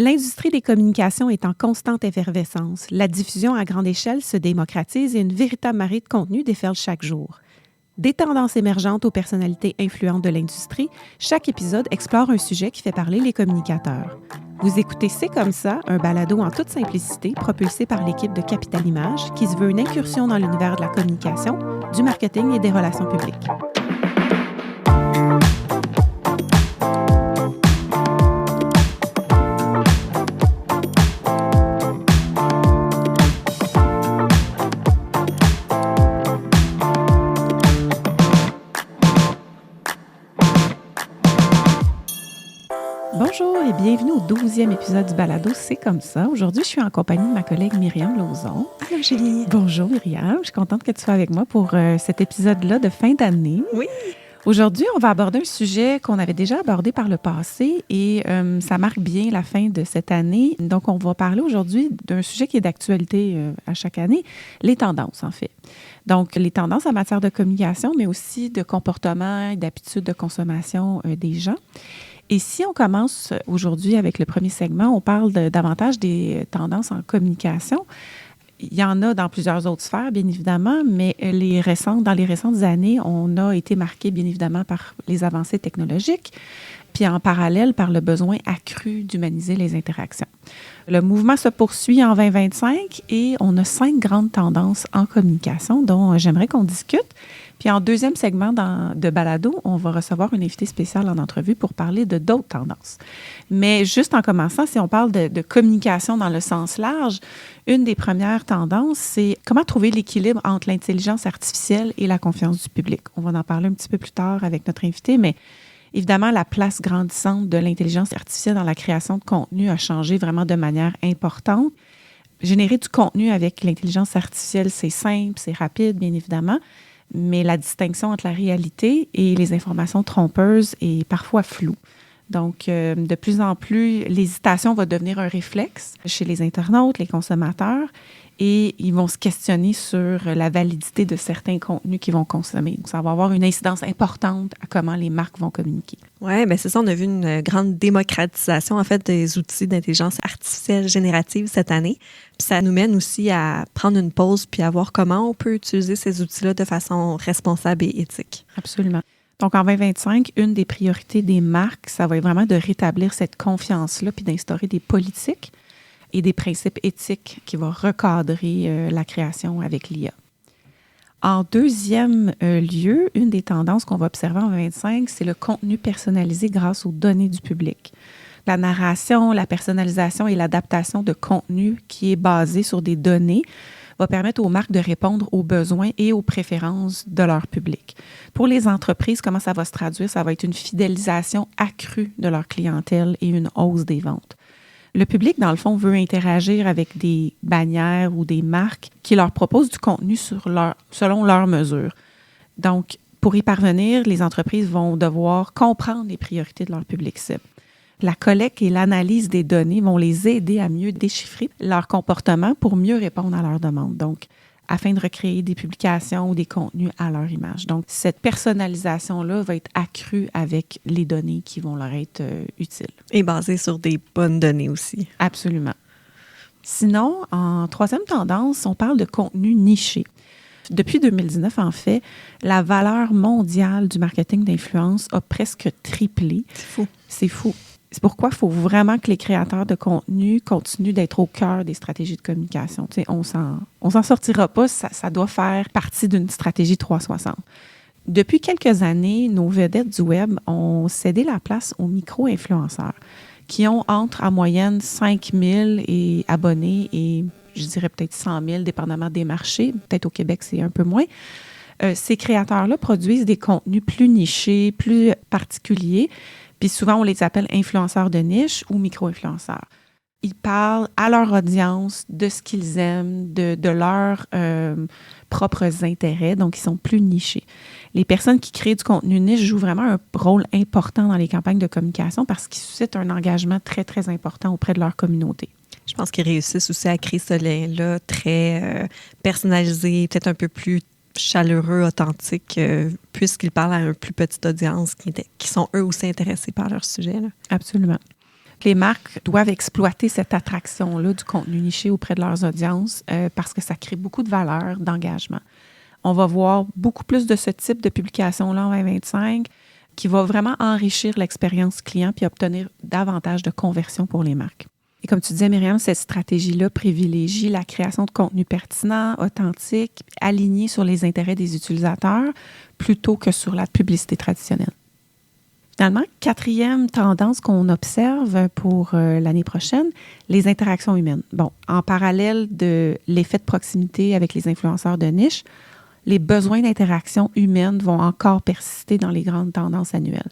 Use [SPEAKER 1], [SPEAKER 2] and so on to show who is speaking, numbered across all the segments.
[SPEAKER 1] L'industrie des communications est en constante effervescence. La diffusion à grande échelle se démocratise et une véritable marée de contenu déferle chaque jour. Des tendances émergentes aux personnalités influentes de l'industrie, chaque épisode explore un sujet qui fait parler les communicateurs. Vous écoutez C'est comme ça, un balado en toute simplicité propulsé par l'équipe de Capital Images qui se veut une incursion dans l'univers de la communication, du marketing et des relations publiques. Bonjour et bienvenue au 12e épisode du balado C'est comme ça. Aujourd'hui, je suis en compagnie de ma collègue Myriam Lauzon.
[SPEAKER 2] Allô, Julie.
[SPEAKER 1] Bonjour Myriam, je suis contente que tu sois avec moi pour cet épisode-là de fin d'année.
[SPEAKER 2] Oui.
[SPEAKER 1] Aujourd'hui, on va aborder un sujet qu'on avait déjà abordé par le passé et ça marque bien la fin de cette année. Donc, on va parler aujourd'hui d'un sujet qui est d'actualité à chaque année, les tendances en fait. Donc, les tendances en matière de communication, mais aussi de comportement et d'habitudes de consommation des gens. Et si on commence aujourd'hui avec le premier segment, on parle davantage des tendances en communication. Il y en a dans plusieurs autres sphères, bien évidemment, mais dans les récentes années, on a été marqué, bien évidemment, par les avancées technologiques, puis en parallèle par le besoin accru d'humaniser les interactions. Le mouvement se poursuit en 2025 et on a 5 grandes tendances en communication dont j'aimerais qu'on discute. Puis en deuxième segment de balado, on va recevoir une invitée spéciale en entrevue pour parler de d'autres tendances. Mais juste en commençant, si on parle de communication dans le sens large, une des premières tendances, c'est comment trouver l'équilibre entre l'intelligence artificielle et la confiance du public. On va en parler un petit peu plus tard avec notre invité, mais évidemment, la place grandissante de l'intelligence artificielle dans la création de contenu a changé vraiment de manière importante. Générer du contenu avec l'intelligence artificielle, c'est simple, c'est rapide, bien évidemment, mais la distinction entre la réalité et les informations trompeuses est parfois floue. Donc, de plus en plus, l'hésitation va devenir un réflexe chez les internautes, les consommateurs, et ils vont se questionner sur la validité de certains contenus qu'ils vont consommer. Donc, ça va avoir une incidence importante à comment les marques vont communiquer.
[SPEAKER 2] Oui, bien c'est ça, on a vu une grande démocratisation, en fait, des outils d'intelligence artificielle générative cette année. Puis ça nous mène aussi à prendre une pause puis à voir comment on peut utiliser ces outils-là de façon responsable et éthique.
[SPEAKER 1] Absolument. Donc, en 2025, une des priorités des marques, ça va être vraiment de rétablir cette confiance-là puis d'instaurer des politiques et des principes éthiques qui vont recadrer la création avec l'IA. En deuxième lieu, une des tendances qu'on va observer en 2025, c'est le contenu personnalisé grâce aux données du public. La narration, la personnalisation et l'adaptation de contenu qui est basé sur des données va permettre aux marques de répondre aux besoins et aux préférences de leur public. Pour les entreprises, comment ça va se traduire? Ça va être une fidélisation accrue de leur clientèle et une hausse des ventes. Le public, dans le fond, veut interagir avec des bannières ou des marques qui leur proposent du contenu selon leurs mesures. Donc, pour y parvenir, les entreprises vont devoir comprendre les priorités de leur public cible. La collecte et l'analyse des données vont les aider à mieux déchiffrer leur comportement pour mieux répondre à leurs demandes. Donc, afin de recréer des publications ou des contenus à leur image. Donc, cette personnalisation-là va être accrue avec les données qui vont leur être utiles.
[SPEAKER 2] Et basée sur des bonnes données aussi.
[SPEAKER 1] Absolument. Sinon, en troisième tendance, on parle de contenu niché. Depuis 2019, en fait, la valeur mondiale du marketing d'influence a presque triplé.
[SPEAKER 2] C'est fou.
[SPEAKER 1] C'est fou. C'est pourquoi il faut vraiment que les créateurs de contenu continuent d'être au cœur des stratégies de communication. Tu sais, on s'en sortira pas, ça doit faire partie d'une stratégie 360. Depuis quelques années, nos vedettes du web ont cédé la place aux micro-influenceurs qui ont entre, en moyenne, 5 000 abonnés et, je dirais, peut-être 100 000, dépendamment des marchés. Peut-être au Québec, c'est un peu moins. Ces créateurs-là produisent des contenus plus nichés, plus particuliers. Puis souvent, on les appelle influenceurs de niche ou micro-influenceurs. Ils parlent à leur audience de ce qu'ils aiment, de leurs propres intérêts, donc ils sont plus nichés. Les personnes qui créent du contenu niche jouent vraiment un rôle important dans les campagnes de communication parce qu'ils suscitent un engagement très, très important auprès de leur communauté.
[SPEAKER 2] Je pense qu'ils réussissent aussi à créer ce lien-là très personnalisé, peut-être un peu plus chaleureux, authentique, puisqu'ils parlent à une plus petite audience qui sont eux aussi intéressés par leur sujet. Là.
[SPEAKER 1] Absolument. Les marques doivent exploiter cette attraction-là du contenu niché auprès de leurs audiences parce que ça crée beaucoup de valeur, d'engagement. On va voir beaucoup plus de ce type de publication-là en 2025 qui va vraiment enrichir l'expérience client puis obtenir davantage de conversion pour les marques. Et comme tu disais, Myriam, cette stratégie-là privilégie la création de contenu pertinent, authentique, aligné sur les intérêts des utilisateurs plutôt que sur la publicité traditionnelle. Finalement, quatrième tendance qu'on observe pour l'année prochaine, les interactions humaines. Bon, en parallèle de l'effet de proximité avec les influenceurs de niche, les besoins d'interaction humaine vont encore persister dans les grandes tendances annuelles.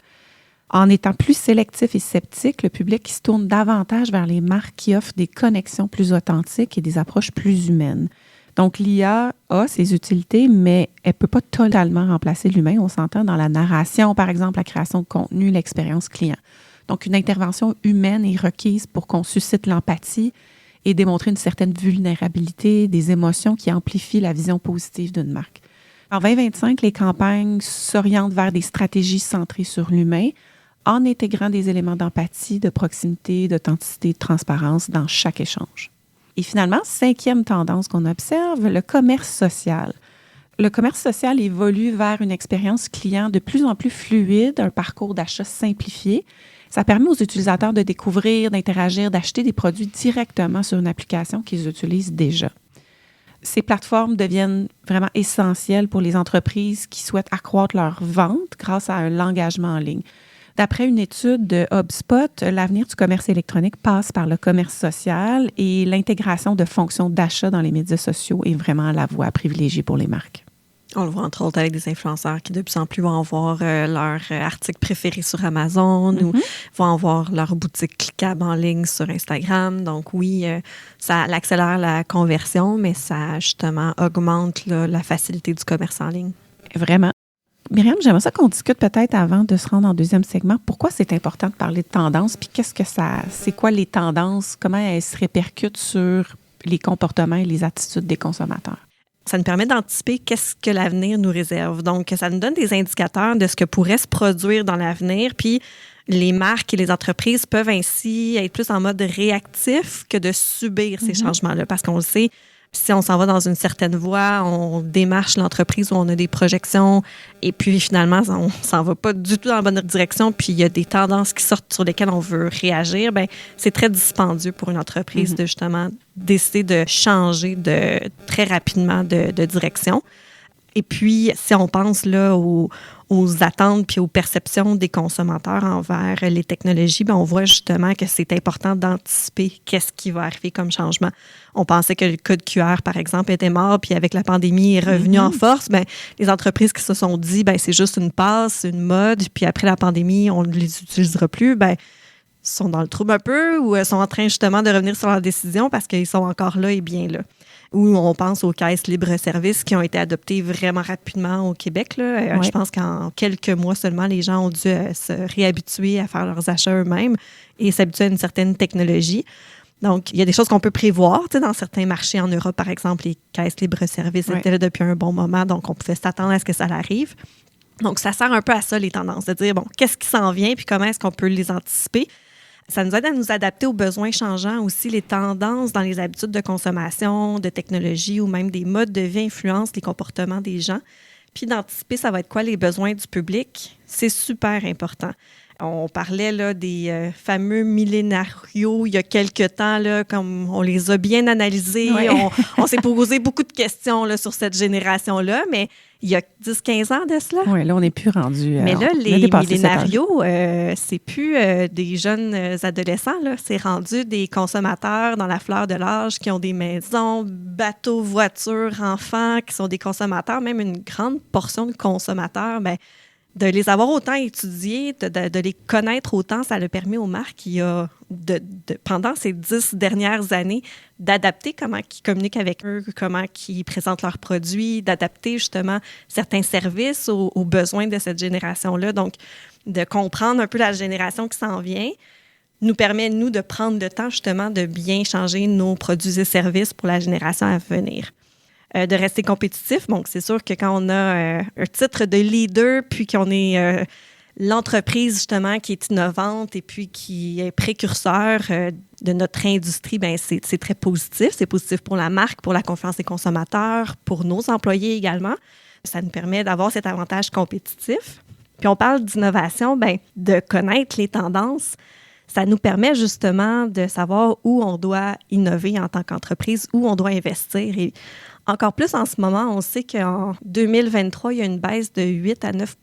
[SPEAKER 1] En étant plus sélectif et sceptique, le public qui se tourne davantage vers les marques qui offrent des connexions plus authentiques et des approches plus humaines. Donc, l'IA a ses utilités, mais elle ne peut pas totalement remplacer l'humain. On s'entend dans la narration, par exemple, la création de contenu, l'expérience client. Donc, une intervention humaine est requise pour qu'on suscite l'empathie et démontrer une certaine vulnérabilité, des émotions qui amplifient la vision positive d'une marque. En 2025, les campagnes s'orientent vers des stratégies centrées sur l'humain en intégrant des éléments d'empathie, de proximité, d'authenticité, de transparence dans chaque échange. Et finalement, cinquième tendance qu'on observe, le commerce social. Le commerce social évolue vers une expérience client de plus en plus fluide, un parcours d'achat simplifié. Ça permet aux utilisateurs de découvrir, d'interagir, d'acheter des produits directement sur une application qu'ils utilisent déjà. Ces plateformes deviennent vraiment essentielles pour les entreprises qui souhaitent accroître leurs ventes grâce à l'engagement en ligne. D'après une étude de HubSpot, l'avenir du commerce électronique passe par le commerce social et l'intégration de fonctions d'achat dans les médias sociaux est vraiment la voie privilégiée pour les marques.
[SPEAKER 2] On le voit entre autres avec des influenceurs qui de plus en plus vont avoir leur article préféré sur Amazon ou vont avoir leur boutique cliquable en ligne sur Instagram. Donc oui, ça accélère la conversion, mais ça justement augmente la facilité du commerce en ligne.
[SPEAKER 1] Vraiment. Myriam, j'aimerais ça qu'on discute peut-être avant de se rendre en deuxième segment. Pourquoi c'est important de parler de tendances? Puis c'est quoi les tendances? Comment elles se répercutent sur les comportements et les attitudes des consommateurs?
[SPEAKER 2] Ça nous permet d'anticiper qu'est-ce que l'avenir nous réserve. Donc, ça nous donne des indicateurs de ce que pourrait se produire dans l'avenir. Puis, les marques et les entreprises peuvent ainsi être plus en mode réactif que de subir ces changements-là. Parce qu'on le sait, si on s'en va dans une certaine voie, on démarche l'entreprise où on a des projections et puis finalement, on s'en va pas du tout dans la bonne direction puis il y a des tendances qui sortent sur lesquelles on veut réagir, bien, c'est très dispendieux pour une entreprise de justement décider de changer très rapidement de direction. Et puis, si on pense là aux attentes puis aux perceptions des consommateurs envers les technologies, bien, on voit justement que c'est important d'anticiper qu'est-ce qui va arriver comme changement. On pensait que le code QR, par exemple, était mort, puis avec la pandémie, est revenu en force. Bien, les entreprises qui se sont dit, bien, c'est juste une passe, une mode, puis après la pandémie, on ne les utilisera plus, bien, sont dans le trouble un peu ou sont en train justement de revenir sur leur décision parce qu'ils sont encore là et bien là. Ou on pense aux caisses libre-service qui ont été adoptées vraiment rapidement au Québec. Là. Je pense qu'en quelques mois seulement, les gens ont dû se réhabituer à faire leurs achats eux-mêmes et s'habituer à une certaine technologie. Donc, il y a des choses qu'on peut prévoir. Dans certains marchés en Europe, par exemple, les caisses libre-service étaient là depuis un bon moment, donc on pouvait s'attendre à ce que ça arrive. Donc, ça sert un peu à ça, les tendances, de dire, bon, qu'est-ce qui s'en vient puis comment est-ce qu'on peut les anticiper. Ça nous aide à nous adapter aux besoins changeants aussi, les tendances dans les habitudes de consommation, de technologie ou même des modes de vie influencent les comportements des gens. Puis d'anticiper, ça va être quoi les besoins du public? C'est super important. On parlait là, des fameux millénarios il y a quelques temps, là, comme on les a bien analysés. Ouais. On s'est posé beaucoup de questions là, sur cette génération-là, mais il y a 10-15 ans de cela.
[SPEAKER 1] Oui, là, on n'est plus rendu.
[SPEAKER 2] Mais là, les millénarios, c'est plus des jeunes adolescents. Là. C'est rendu des consommateurs dans la fleur de l'âge qui ont des maisons, bateaux, voitures, enfants, qui sont des consommateurs, même une grande portion de consommateurs. Bien, de les avoir autant étudiés, de les connaître autant, ça a permis aux marques pendant ces 10 dernières années d'adapter comment ils communiquent avec eux, comment ils présentent leurs produits, d'adapter justement certains services aux besoins de cette génération-là. Donc, de comprendre un peu la génération qui s'en vient nous permet, nous, de prendre le temps justement de bien changer nos produits et services pour la génération à venir. De rester compétitif. Donc, c'est sûr que quand on a un titre de leader, puis qu'on est l'entreprise, justement, qui est innovante et puis qui est précurseur de notre industrie, bien, c'est très positif. C'est positif pour la marque, pour la confiance des consommateurs, pour nos employés également. Ça nous permet d'avoir cet avantage compétitif. Puis on parle d'innovation, bien, de connaître les tendances. Ça nous permet justement de savoir où on doit innover en tant qu'entreprise, où on doit investir. Et encore plus en ce moment, on sait qu'en 2023, il y a une baisse de 8 à 9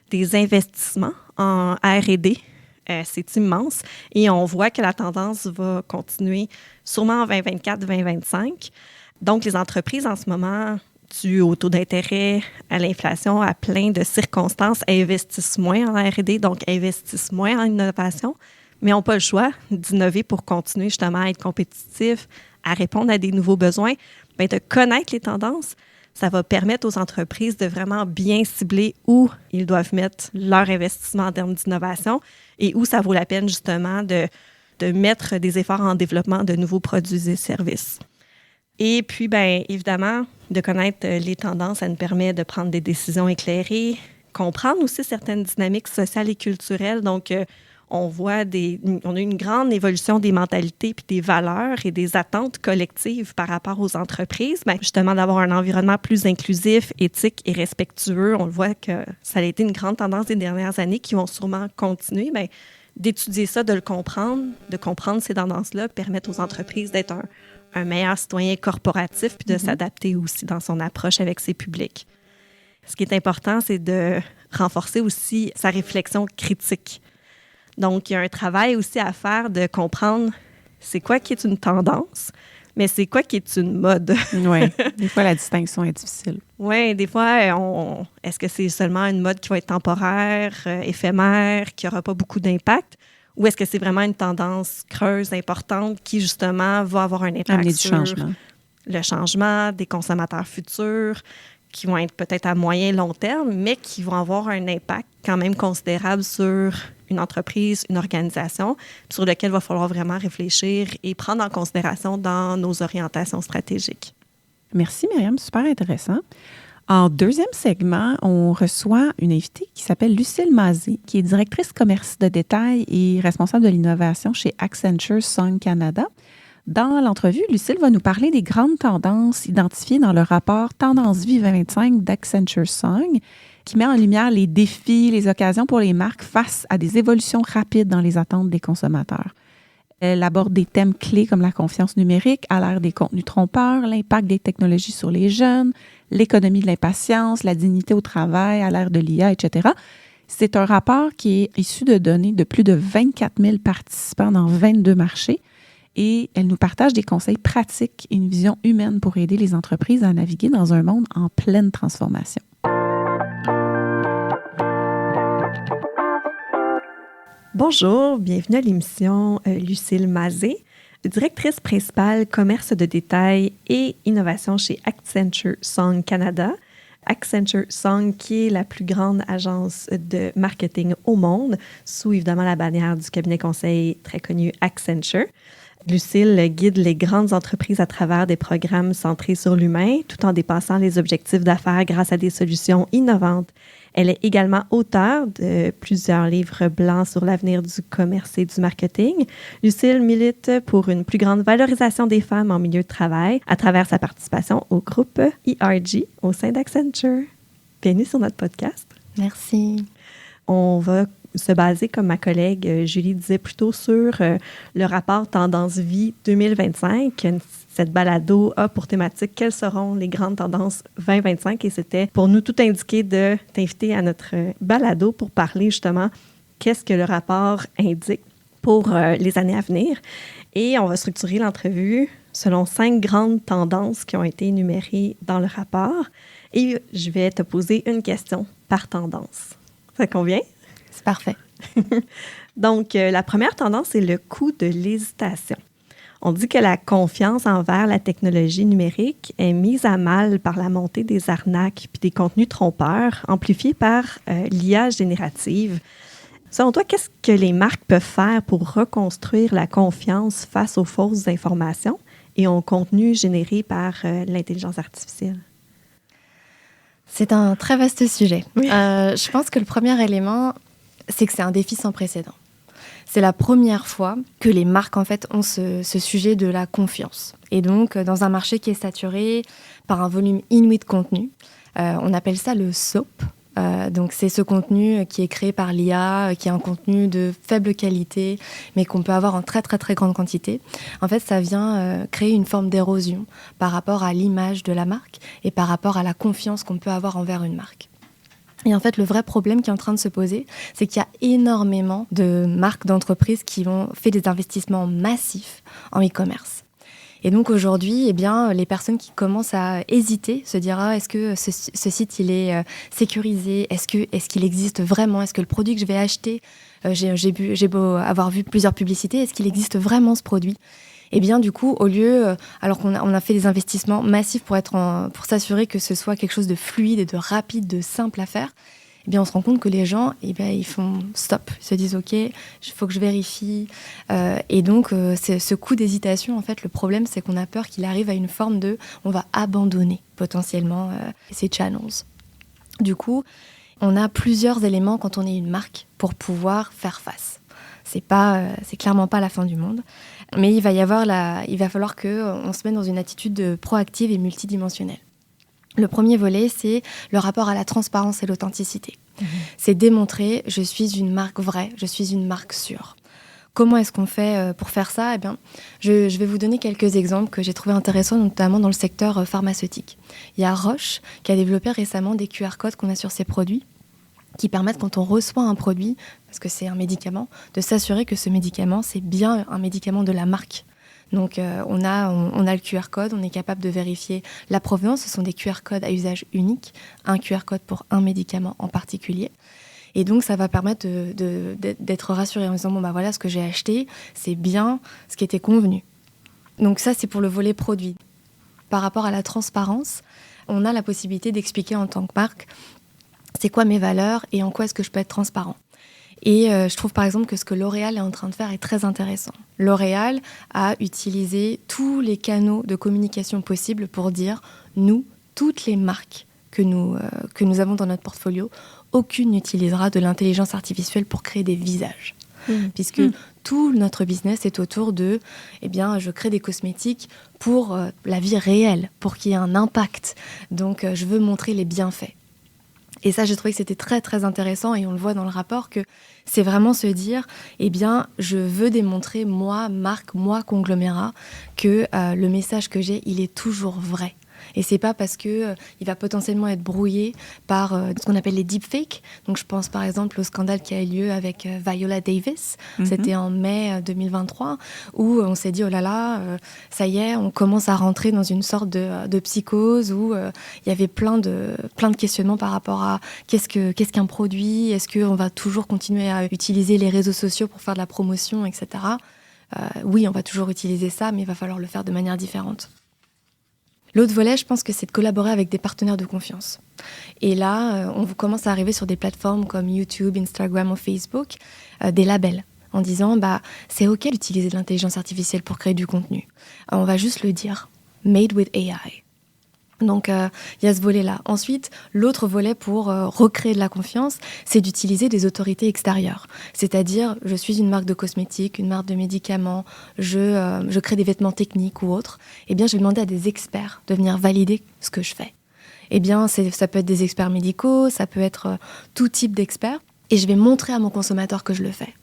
[SPEAKER 2] des investissements en R&D. C'est immense. Et on voit que la tendance va continuer sûrement en 2024-2025. Donc, les entreprises en ce moment, dû au taux d'intérêt, à l'inflation, à plein de circonstances, investissent moins en R&D, donc investissent moins en innovation, mais n'ont pas le choix d'innover pour continuer justement à être compétitifs, à répondre à des nouveaux besoins. Bien, de connaître les tendances, ça va permettre aux entreprises de vraiment bien cibler où ils doivent mettre leur investissement en termes d'innovation et où ça vaut la peine justement de mettre des efforts en développement de nouveaux produits et services. Et puis, bien évidemment, de connaître les tendances, ça nous permet de prendre des décisions éclairées, comprendre aussi certaines dynamiques sociales et culturelles. Donc, on a une grande évolution des mentalités puis des valeurs et des attentes collectives par rapport aux entreprises. Bien, justement, d'avoir un environnement plus inclusif, éthique et respectueux. On le voit que ça a été une grande tendance des dernières années qui vont sûrement continuer. Bien, d'étudier ça, de le comprendre, de comprendre ces tendances-là, permettre aux entreprises d'être un meilleur citoyen corporatif puis de s'adapter aussi dans son approche avec ses publics. Ce qui est important, c'est de renforcer aussi sa réflexion critique. Donc, il y a un travail aussi à faire de comprendre c'est quoi qui est une tendance, mais c'est quoi qui est une mode.
[SPEAKER 1] Oui, des fois, la distinction est difficile.
[SPEAKER 2] Oui, des fois, est-ce que c'est seulement une mode qui va être temporaire, éphémère, qui n'aura pas beaucoup d'impact? Ou est-ce que c'est vraiment une tendance creuse, importante, qui, justement, va avoir un impact sur le changement des consommateurs futurs, qui vont être peut-être à moyen long terme, mais qui vont avoir un impact quand même considérable sur une entreprise, une organisation, sur lequel il va falloir vraiment réfléchir et prendre en considération dans nos orientations stratégiques.
[SPEAKER 1] Merci, Myriam. Super intéressant. En deuxième segment, on reçoit une invitée qui s'appelle Lucille Mazé, qui est directrice commerce de détail et responsable de l'innovation chez Accenture Song Canada. Dans l'entrevue, Lucille va nous parler des grandes tendances identifiées dans le rapport Tendance Vie 2025 d'Accenture Song, qui met en lumière les défis, les occasions pour les marques face à des évolutions rapides dans les attentes des consommateurs. Elle aborde des thèmes clés comme la confiance numérique à l'ère des contenus trompeurs, l'impact des technologies sur les jeunes, l'économie de l'impatience, la dignité au travail à l'ère de l'IA, etc. C'est un rapport qui est issu de données de plus de 24 000 participants dans 22 marchés et elle nous partage des conseils pratiques et une vision humaine pour aider les entreprises à naviguer dans un monde en pleine transformation.
[SPEAKER 2] Bonjour, bienvenue à l'émission Lucille Mazé, directrice principale commerce de détail et innovation chez Accenture Song Canada. Accenture Song, qui est la plus grande agence de marketing au monde, sous évidemment la bannière du cabinet conseil très connu Accenture. Lucille guide les grandes entreprises à travers des programmes centrés sur l'humain, tout en dépassant les objectifs d'affaires grâce à des solutions innovantes. Elle est également auteure de plusieurs livres blancs sur l'avenir du commerce et du marketing. Lucille milite pour une plus grande valorisation des femmes en milieu de travail à travers sa participation au groupe ERG au sein d'Accenture. Bienvenue sur notre podcast.
[SPEAKER 3] Merci.
[SPEAKER 2] On va se baser, comme ma collègue Julie disait plus tôt, sur le rapport Tendance Vie 2025. Cette balado a pour thématique quelles seront les grandes tendances 2025 et c'était pour nous tout indiqué de t'inviter à notre balado pour parler justement qu'est-ce que le rapport indique pour les années à venir. Et on va structurer l'entrevue selon 5 grandes tendances qui ont été énumérées dans le rapport. Et je vais te poser une question par tendance. Ça convient?
[SPEAKER 3] C'est parfait.
[SPEAKER 2] Donc, la première tendance, c'est le coût de l'hésitation. On dit que la confiance envers la technologie numérique est mise à mal par la montée des arnaques puis des contenus trompeurs amplifiés par l'IA générative. Selon toi, qu'est-ce que les marques peuvent faire pour reconstruire la confiance face aux fausses informations et aux contenus générés par l'intelligence artificielle?
[SPEAKER 3] C'est un très vaste sujet.
[SPEAKER 2] Oui.
[SPEAKER 3] Je pense que le premier élément, c'est que c'est un défi sans précédent. C'est la première fois que les marques en fait ont ce sujet de la confiance. Et donc, dans un marché qui est saturé par un volume inouï de contenu, on appelle ça le SOAP. Donc, c'est ce contenu qui est créé par l'IA, qui est un contenu de faible qualité, mais qu'on peut avoir en très, très, très grande quantité. En fait, ça vient créer une forme d'érosion par rapport à l'image de la marque et par rapport à la confiance qu'on peut avoir envers une marque. Et en fait, le vrai problème qui est en train de se poser, c'est qu'il y a énormément de marques, d'entreprises qui ont fait des investissements massifs en e-commerce. Et donc aujourd'hui, les personnes qui commencent à hésiter, se dire est-ce que ce site il est sécurisé, est-ce qu'il existe vraiment, est-ce que le produit que je vais acheter, j'ai beau avoir vu plusieurs publicités, est-ce qu'il existe vraiment ce produit ? Et bien du coup, au lieu, alors qu'on a fait des investissements massifs pour s'assurer que ce soit quelque chose de fluide et de rapide, de simple à faire, eh bien on se rend compte que les gens, ils font stop, ils se disent ok, il faut que je vérifie. Et donc c'est ce coup d'hésitation, en fait, le problème c'est qu'on a peur qu'il arrive à une forme de, on va abandonner potentiellement ces channels. Du coup, on a plusieurs éléments quand on est une marque pour pouvoir faire face. C'est clairement pas la fin du monde. Mais il va falloir qu'on se mette dans une attitude proactive et multidimensionnelle. Le premier volet, c'est le rapport à la transparence et l'authenticité. C'est démontrer, je suis une marque vraie, je suis une marque sûre. Comment est-ce qu'on fait pour faire ça ? Je vais vous donner quelques exemples que j'ai trouvés intéressants, notamment dans le secteur pharmaceutique. Il y a Roche qui a développé récemment des QR codes qu'on a sur ses produits, qui permettent, quand on reçoit un produit, parce que c'est un médicament, de s'assurer que ce médicament, c'est bien un médicament de la marque. Donc, on a le QR code, on est capable de vérifier la provenance. Ce sont des QR codes à usage unique, un QR code pour un médicament en particulier. Et donc, ça va permettre d'être rassuré en disant, voilà, ce que j'ai acheté, c'est bien ce qui était convenu. Donc ça, c'est pour le volet produit. Par rapport à la transparence, on a la possibilité d'expliquer en tant que marque c'est quoi mes valeurs et en quoi est-ce que je peux être transparent. Et je trouve par exemple que ce que L'Oréal est en train de faire est très intéressant. L'Oréal a utilisé tous les canaux de communication possibles pour dire, nous, toutes les marques que nous avons dans notre portfolio, aucune n'utilisera de l'intelligence artificielle pour créer des visages. Puisque tout notre business est autour de, je crée des cosmétiques pour la vie réelle, pour qu'il y ait un impact. Donc, je veux montrer les bienfaits. Et ça, j'ai trouvé que c'était très, très intéressant et on le voit dans le rapport que c'est vraiment se dire, je veux démontrer, moi, marque, moi, conglomérat, que le message que j'ai, il est toujours vrai. Et c'est pas parce que il va potentiellement être brouillé par ce qu'on appelle les deepfakes. Donc je pense par exemple au scandale qui a eu lieu avec Viola Davis. C'était en mai 2023 où on s'est dit oh là là, ça y est, on commence à rentrer dans une sorte de psychose où il y avait plein de questionnements par rapport à qu'est-ce qu'un produit, est-ce qu'on va toujours continuer à utiliser les réseaux sociaux pour faire de la promotion, etc. Oui, on va toujours utiliser ça, mais il va falloir le faire de manière différente. L'autre volet, je pense que c'est de collaborer avec des partenaires de confiance. Et là, on commence à arriver sur des plateformes comme YouTube, Instagram ou Facebook, des labels, en disant c'est OK d'utiliser de l'intelligence artificielle pour créer du contenu. On va juste le dire, made with AI. Donc, il y a ce volet-là. Ensuite, l'autre volet pour recréer de la confiance, c'est d'utiliser des autorités extérieures. C'est-à-dire, je suis une marque de cosmétiques, une marque de médicaments, je crée des vêtements techniques ou autres. Je vais demander à des experts de venir valider ce que je fais. Ça peut être des experts médicaux, ça peut être tout type d'experts. Et je vais montrer à mon consommateur que je le fais.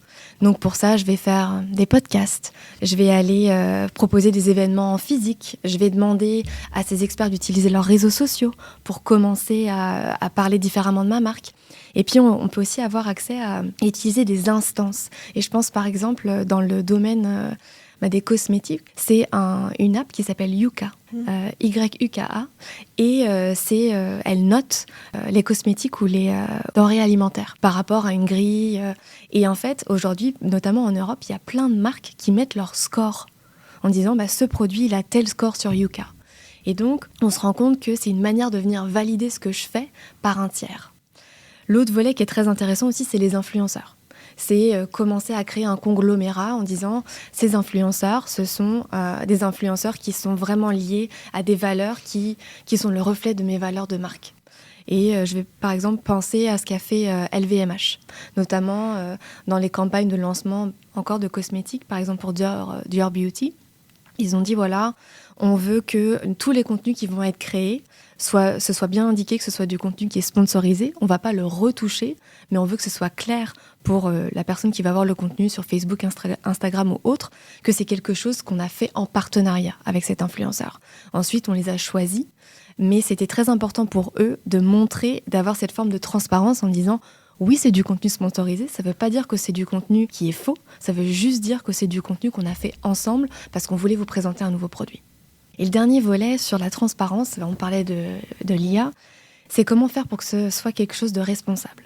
[SPEAKER 3] Donc pour ça, je vais faire des podcasts, je vais aller proposer des événements en physique, je vais demander à ces experts d'utiliser leurs réseaux sociaux pour commencer à parler différemment de ma marque. Et puis on peut aussi avoir accès à utiliser des instances. Et je pense par exemple dans le domaine des cosmétiques, c'est une app qui s'appelle Yuka, Y-U-K-A, et elle note les cosmétiques ou les denrées alimentaires par rapport à une grille. Et en fait, aujourd'hui, notamment en Europe, il y a plein de marques qui mettent leur score en disant ce produit, il a tel score sur Yuka. Et donc, on se rend compte que c'est une manière de venir valider ce que je fais par un tiers. L'autre volet qui est très intéressant aussi, c'est les influenceurs. C'est commencer à créer un conglomérat en disant ces influenceurs, ce sont des influenceurs qui sont vraiment liés à des valeurs qui sont le reflet de mes valeurs de marque. Et je vais par exemple penser à ce qu'a fait LVMH, notamment dans les campagnes de lancement encore de cosmétiques, par exemple pour Dior Beauty. Ils ont dit voilà, on veut que tous les contenus qui vont être créés, ce soit bien indiqué que ce soit du contenu qui est sponsorisé. On ne va pas le retoucher, mais on veut que ce soit clair pour la personne qui va voir le contenu sur Facebook, Instagram ou autre, que c'est quelque chose qu'on a fait en partenariat avec cet influenceur. Ensuite, on les a choisis. Mais c'était très important pour eux de montrer, d'avoir cette forme de transparence en disant oui, c'est du contenu sponsorisé, ça ne veut pas dire que c'est du contenu qui est faux, ça veut juste dire que c'est du contenu qu'on a fait ensemble parce qu'on voulait vous présenter un nouveau produit. Et le dernier volet sur la transparence, on parlait de l'IA, c'est comment faire pour que ce soit quelque chose de responsable.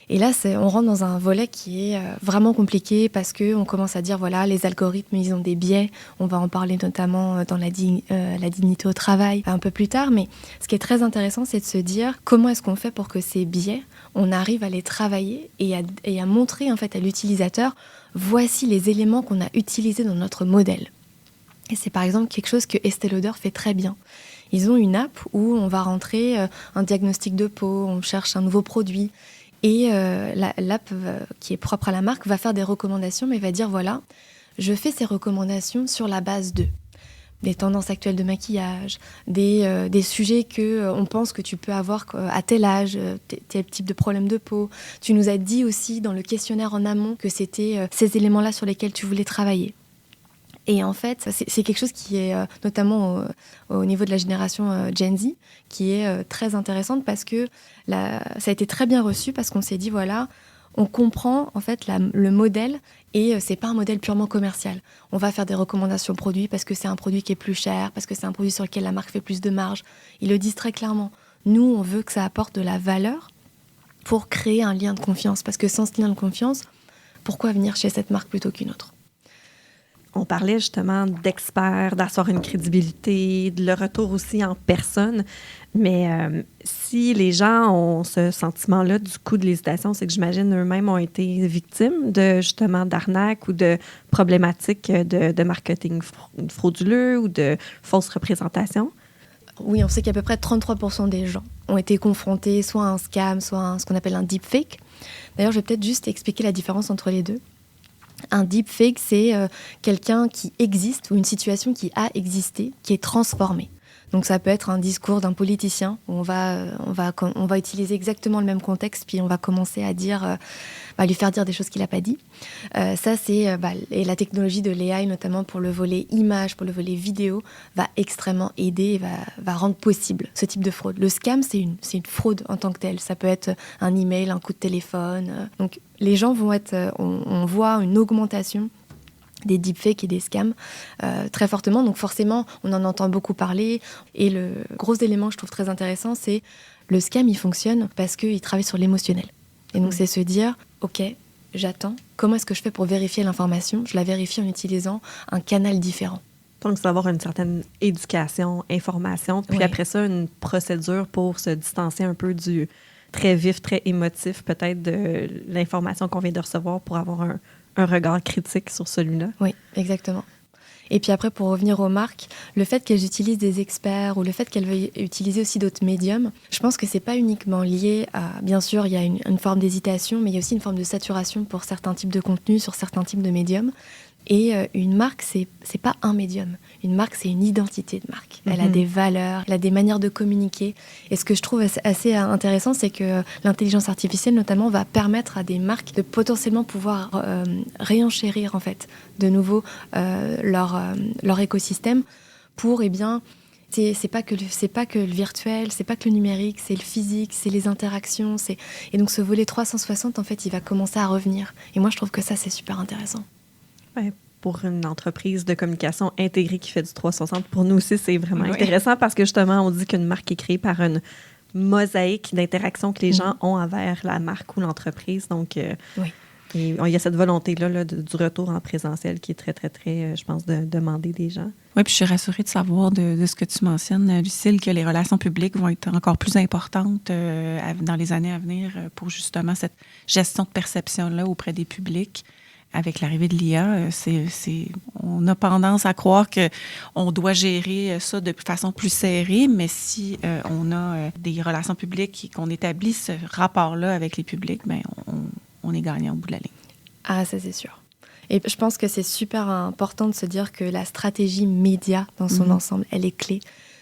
[SPEAKER 3] Et là, on rentre dans un volet qui est vraiment compliqué parce qu'on commence à dire, voilà, les algorithmes, ils ont des biais. On va en parler notamment dans la dignité au travail un peu plus tard. Mais ce qui est très intéressant, c'est de se dire comment est-ce qu'on fait pour que ces biais, on arrive à les travailler et à montrer en fait à l'utilisateur, voici les éléments qu'on a utilisés dans notre modèle. Et c'est par exemple quelque chose que Estée Lauder fait très bien. Ils ont une app où on va rentrer un diagnostic de peau, on cherche un nouveau produit. Et l'app qui est propre à la marque va faire des recommandations, mais va dire, voilà, je fais ces recommandations sur la base des tendances actuelles de maquillage, des sujets qu'on pense que tu peux avoir à tel âge, tel type de problème de peau. Tu nous as dit aussi dans le questionnaire en amont que c'était ces éléments-là sur lesquels tu voulais travailler. Et en fait, c'est quelque chose qui est notamment au niveau de la génération Gen Z, qui est très intéressante parce que ça a été très bien reçu parce qu'on s'est dit, voilà, on comprend en fait le modèle et c'est pas un modèle purement commercial. On va faire des recommandations produits parce que c'est un produit qui est plus cher, parce que c'est un produit sur lequel la marque fait plus de marge. Ils le disent très clairement. Nous, on veut que ça apporte de la valeur pour créer un lien de confiance. Parce que sans ce lien de confiance, pourquoi venir chez cette marque plutôt qu'une autre ?
[SPEAKER 2] On parlait justement d'experts, d'asseoir une crédibilité, de le retour aussi en personne. Mais si les gens ont ce sentiment-là du coup de l'hésitation, c'est que j'imagine eux-mêmes ont été victimes de justement d'arnaques ou de problématiques de marketing frauduleux ou de fausses représentations.
[SPEAKER 3] Oui, on sait qu'à peu près 33% des gens ont été confrontés soit à un scam, soit à ce qu'on appelle un deepfake. D'ailleurs, je vais peut-être juste expliquer la différence entre les deux. Un deepfake, c'est quelqu'un qui existe ou une situation qui a existé, qui est transformée. Donc ça peut être un discours d'un politicien où on va utiliser exactement le même contexte, puis on va commencer à lui faire dire des choses qu'il n'a pas dit. Ça, c'est et la technologie de l'AI, notamment pour le volet image, pour le volet vidéo, va extrêmement aider et va rendre possible ce type de fraude. Le scam, c'est une fraude en tant que telle. Ça peut être un email, un coup de téléphone. Donc les gens vont on voit une augmentation des deepfakes et des scams très fortement. Donc forcément, on en entend beaucoup parler. Et le gros élément que je trouve très intéressant, c'est le scam, il fonctionne parce qu'il travaille sur l'émotionnel. Et donc, c'est se dire, OK, j'attends. Comment est-ce que je fais pour vérifier l'information ? Je la vérifie en utilisant un canal différent.
[SPEAKER 2] Donc, c'est avoir une certaine éducation, information, puis après ça, une procédure pour se distancer un peu du très vif, très émotif, peut-être de l'information qu'on vient de recevoir pour avoir un regard critique sur celui-là.
[SPEAKER 3] Oui, exactement. Et puis après, pour revenir aux marques, le fait qu'elles utilisent des experts ou le fait qu'elles veuillent utiliser aussi d'autres médiums, je pense que c'est pas uniquement lié à... Bien sûr, il y a une forme d'hésitation, mais il y a aussi une forme de saturation pour certains types de contenus, sur certains types de médiums. Et une marque, c'est pas un médium. Une marque, c'est une identité de marque. Elle a des valeurs, elle a des manières de communiquer. Et ce que je trouve assez intéressant, c'est que l'intelligence artificielle, notamment, va permettre à des marques de potentiellement pouvoir réenchérir, en fait, de nouveau leur écosystème pour, c'est pas que le virtuel, c'est pas que le numérique, c'est le physique, c'est les interactions. Et donc, ce volet 360, en fait, il va commencer à revenir. Et moi, je trouve que ça, c'est super intéressant.
[SPEAKER 2] Pour une entreprise de communication intégrée qui fait du 360, pour nous aussi, c'est vraiment intéressant parce que justement, on dit qu'une marque est créée par une mosaïque d'interactions que les gens ont envers la marque ou l'entreprise. Donc, et il y a cette volonté-là du retour en présentiel qui est très, très, très, je pense, demandée des gens.
[SPEAKER 1] Oui, puis je suis rassurée de savoir de ce que tu mentionnes, Lucille, que les relations publiques vont être encore plus importantes dans les années à venir pour justement cette gestion de perception-là auprès des publics. avec l'arrivée de l'IA, on a tendance à croire qu'on doit gérer ça de façon plus serrée, mais si on a des relations publiques et qu'on établit ce rapport-là avec les publics, bien, on est gagnant au bout de la ligne.
[SPEAKER 3] Ah, ça c'est sûr. Et je pense que c'est super important de se dire que la stratégie média dans son ensemble, elle est clé.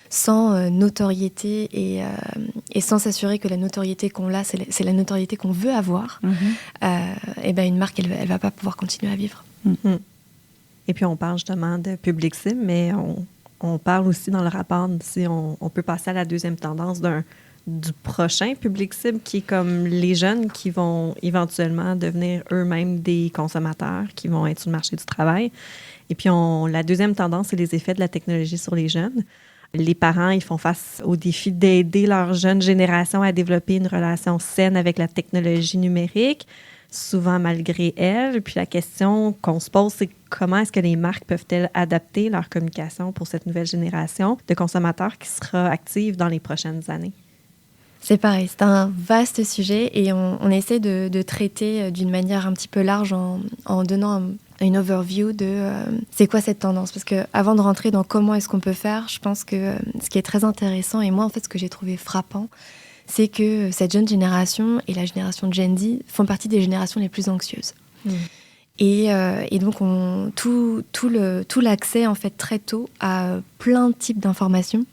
[SPEAKER 3] Sans notoriété et sans s'assurer que la notoriété qu'on a, c'est la notoriété qu'on veut avoir, et ben une marque, elle va pas pouvoir continuer à vivre.
[SPEAKER 2] Et puis, on parle justement de public cible, mais on parle aussi dans le rapport, si on peut passer à la deuxième tendance du prochain public cible, qui est comme les jeunes qui vont éventuellement devenir eux-mêmes des consommateurs, qui vont être sur le marché du travail. Et puis, la deuxième tendance, c'est les effets de la technologie sur les jeunes. Les parents, ils font face au défi d'aider leur jeune génération à développer une relation saine avec la technologie numérique, souvent malgré elle. Puis la question qu'on se pose, c'est comment est-ce que les marques peuvent-elles adapter leur communication pour cette nouvelle génération de consommateurs qui sera active dans les prochaines années?
[SPEAKER 3] C'est pareil, c'est un vaste sujet et on essaie de traiter d'une manière un petit peu large en donnant une overview de c'est quoi cette tendance. Parce qu'avant de rentrer dans comment est-ce qu'on peut faire, je pense que ce qui est très intéressant, et moi en fait ce que j'ai trouvé frappant, c'est que cette jeune génération et la génération Gen Z font partie des générations les plus anxieuses. Et donc tout l'accès en fait très tôt à plein de types d'informations,